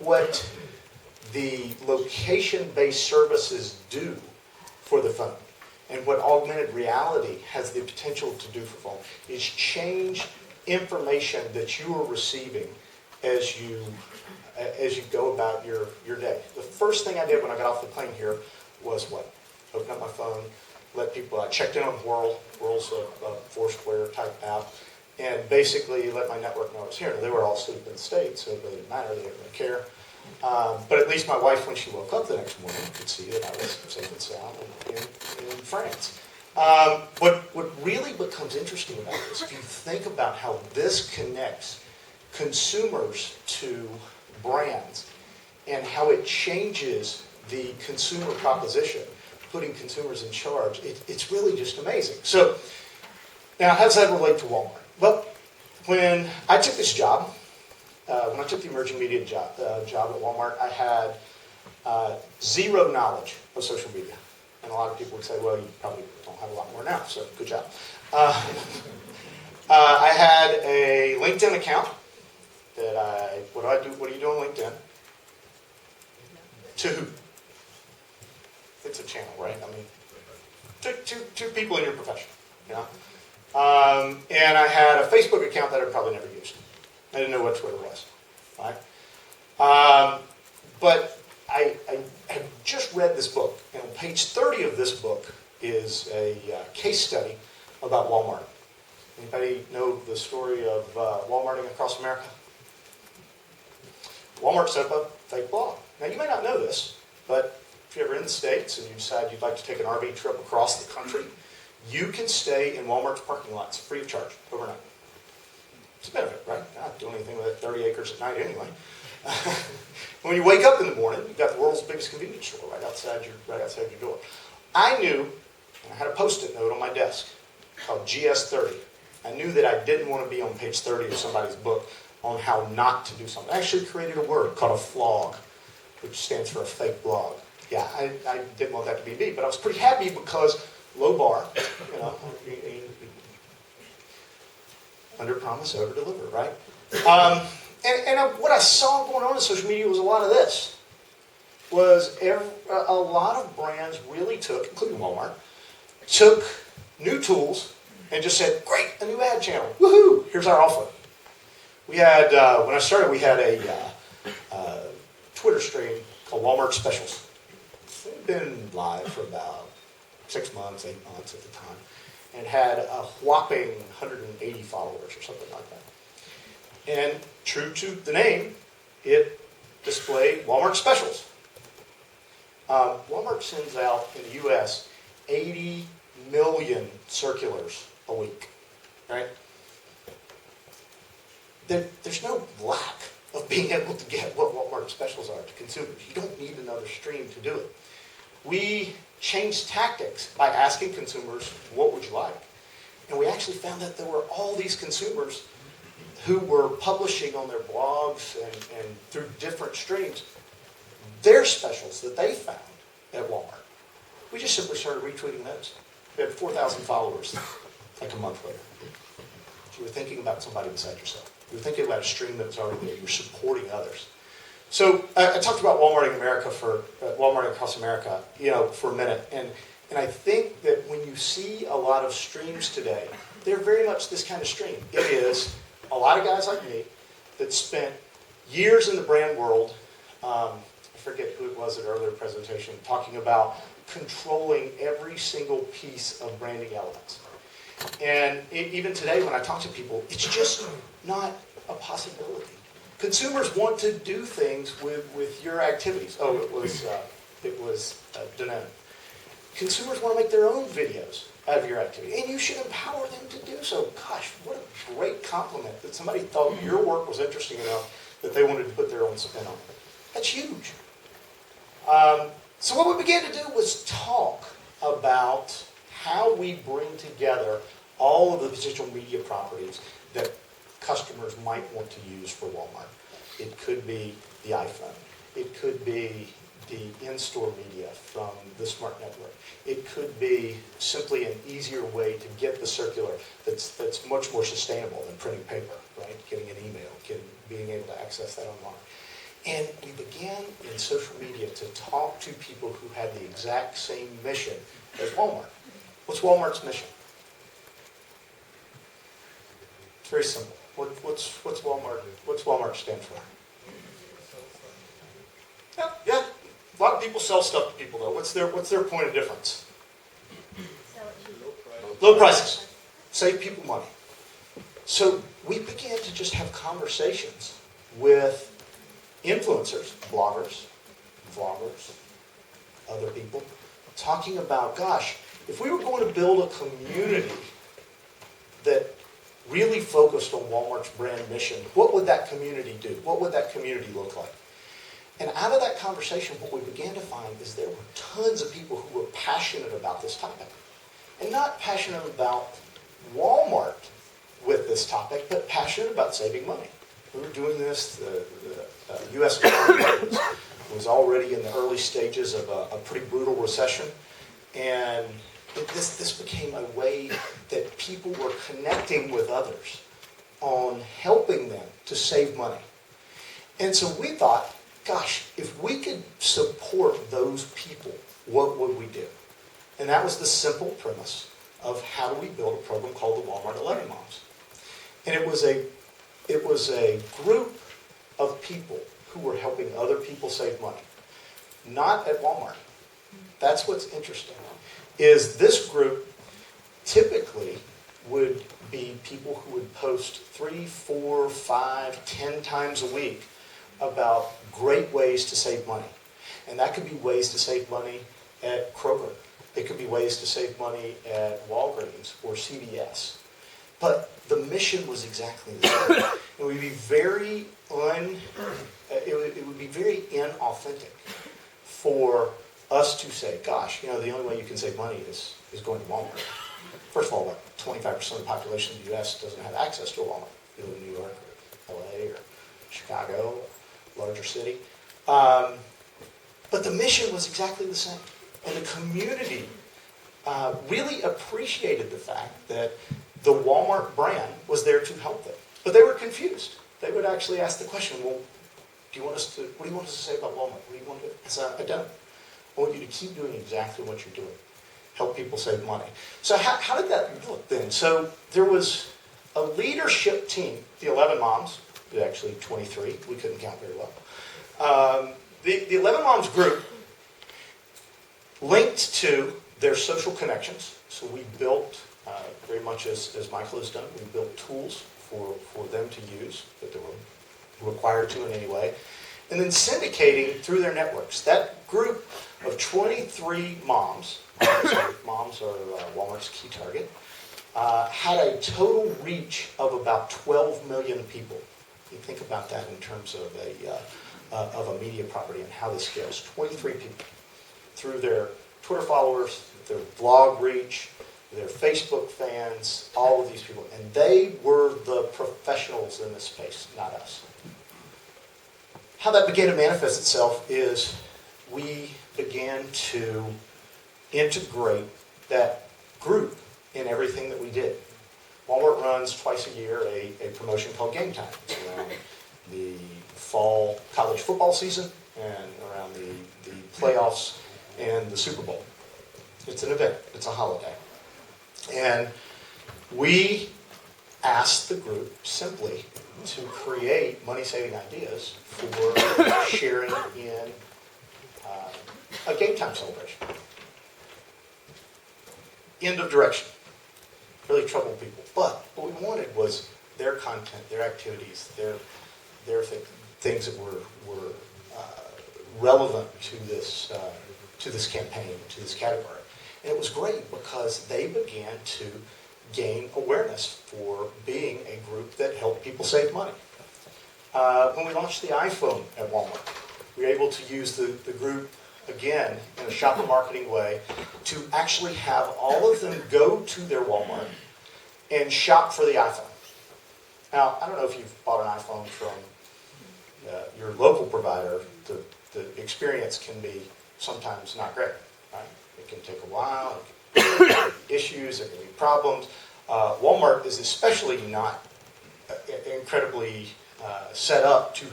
what the location-based services do for the phone and what augmented reality has the potential to do for phone is change information that you are receiving as you go about your day. The first thing I did when I got off the plane here was what? Open up my phone, let people, I checked in on Whirl. Whirl's a Foursquare type app, and basically let my network know I was here. Now, they were all asleep in the States, so it really didn't matter, they didn't really care. But at least my wife, when she woke up the next morning, could see that I was safe and sound in France. What really becomes interesting about this, if you think about how this connects consumers to brands and how it changes the consumer proposition, putting consumers in charge, it's really just amazing. So, now how does that relate to Walmart? Well, when I took this job, when I took the emerging media job at Walmart, I had zero knowledge of social media. And a lot of people would say, well, you probably don't have a lot more now, so good job. I had a LinkedIn account that what do I do? What do you do on LinkedIn? To who? It's a channel, right? I mean, two people in your profession, you know? And I had a Facebook account that I'd probably never used. I didn't know what Twitter was, right? But I had just read this book, and on page 30 of this book is a case study about Walmart. Anybody know the story of Walmarting across America? Walmart set up a fake blog. Now, you may not know this, but if you're ever in the States and you decide you'd like to take an RV trip across the country, you can stay in Walmart's parking lots free of charge overnight. It's a benefit, right? Not doing anything with it 30 acres at night anyway. When you wake up in the morning, you've got the world's biggest convenience store right outside your door. I knew, and I had a Post-it note on my desk called GS30. I knew that I didn't want to be on page 30 of somebody's book on how not to do something. I actually created a word called a flog, which stands for a fake blog. Yeah, I didn't want that to be me, but I was pretty happy because low bar, you know, under promise, over deliver, right? And what I saw going on in social media was a lot of this. A lot of brands really took, including Walmart, took new tools and just said, great, a new ad channel. Woohoo, here's our offer. We had, when I started, we had a Twitter stream called Walmart Specials. It had been live for about 6 months, 8 months at the time, and had a whopping 180 followers or something like that. And true to the name, it displayed Walmart Specials. Walmart sends out in the U.S. 80 million circulars a week, right? There's no lack of being able to get what Walmart Specials are to consumers. You don't need another stream to do it. We changed tactics by asking consumers, what would you like? And we actually found that there were all these consumers who were publishing on their blogs and through different streams their specials that they found at Walmart. We just simply started retweeting those. We had 4,000 followers like a month later. So you were thinking about somebody beside yourself. You were thinking about a stream that was already there. You were supporting others. So I talked about Walmarting America Walmart across America, for a minute, and I think that when you see a lot of streams today, they're very much this kind of stream. It is a lot of guys like me that spent years in the brand world. I forget who it was at an earlier presentation talking about controlling every single piece of branding elements. And even today, when I talk to people, it's just not a possibility. Consumers want to do things with your activities. Oh, it was Danone. Consumers want to make their own videos out of your activity, and you should empower them to do so. Gosh, what a great compliment that somebody thought your work was interesting enough that they wanted to put their own spin on it. That's huge. So what we began to do was talk about how we bring together all of the digital media properties that customers might want to use for Walmart. It could be the iPhone. It could be the in-store media from the Smart Network. It could be simply an easier way to get the circular that's much more sustainable than printing paper, right? Getting an email, being able to access that online. And we began in social media to talk to people who had the exact same mission as Walmart. What's Walmart's mission? It's very simple. What's Walmart stand for? Yeah. A lot of people sell stuff to people, though. What's their point of difference? Low prices. Save people money. So we began to just have conversations with influencers, bloggers, vloggers, other people, talking about, gosh, if we were going to build a community that really focused on Walmart's brand mission, what would that community do? What would that community look like? And out of that conversation, what we began to find is there were tons of people who were passionate about this topic. And not passionate about Walmart with this topic, but passionate about saving money. We were doing this, the U.S. economy was already in the early stages of a pretty brutal recession. And this became a way that people were connecting with others on helping them to save money. And so we thought, gosh, if we could support those people, what would we do? And that was the simple premise of how do we build a program called the Walmart 11 Moms. And it was a group of people who were helping other people save money. Not at Walmart. That's what's interesting, is this group typically would be people who would post 3, 4, 5, 10 times a week about great ways to save money. And that could be ways to save money at Kroger. It could be ways to save money at Walgreens or CVS. But the mission was exactly the same. It would be very inauthentic for us to say, gosh, the only way you can save money is going to Walmart. First of all, about 25% of the population of the U.S. doesn't have access to a Walmart. You live in New York or L.A. or Chicago, larger city. But the mission was exactly the same. And the community really appreciated the fact that the Walmart brand was there to help them. But they were confused. They would actually ask the question, well, what do you want us to say about Walmart? What do you want to do? I said, I don't. I want you to keep doing exactly what you're doing. Help people save money. So how did that look then? So there was a leadership team, the 11 Moms, actually 23, we couldn't count very well. The 11 Moms group linked to their social connections. So we built, very much as Michael has done, we built tools for them to use that they were required to in any way. And then syndicating through their networks. That group of 23 moms, moms are Walmart's key target, had a total reach of about 12 million people. You think about that in terms of a media property and how this scales. 23 people through their Twitter followers, their blog reach, their Facebook fans, all of these people. And they were the professionals in this space, not us. How that began to manifest itself is we began to integrate that group in everything that we did. Walmart runs twice a year a promotion called Game Time. It's around the fall college football season and around the playoffs and the Super Bowl. It's an event. It's a holiday. And we asked the group simply to create money-saving ideas for sharing in a Game Time celebration. End of direction. Really troubled people. But what we wanted was their content, their activities, their things that were relevant to this campaign, to this category. And it was great because they began to gain awareness for being a group that helped people save money. When we launched the iPhone at Walmart, we were able to use the group, again, in a shopper marketing way, to actually have all of them go to their Walmart and shop for the iPhone. Now, I don't know if you've bought an iPhone from your local provider. The experience can be sometimes not great. Right? It can take a while. There can be issues. There can be problems. Walmart is especially not incredibly set up to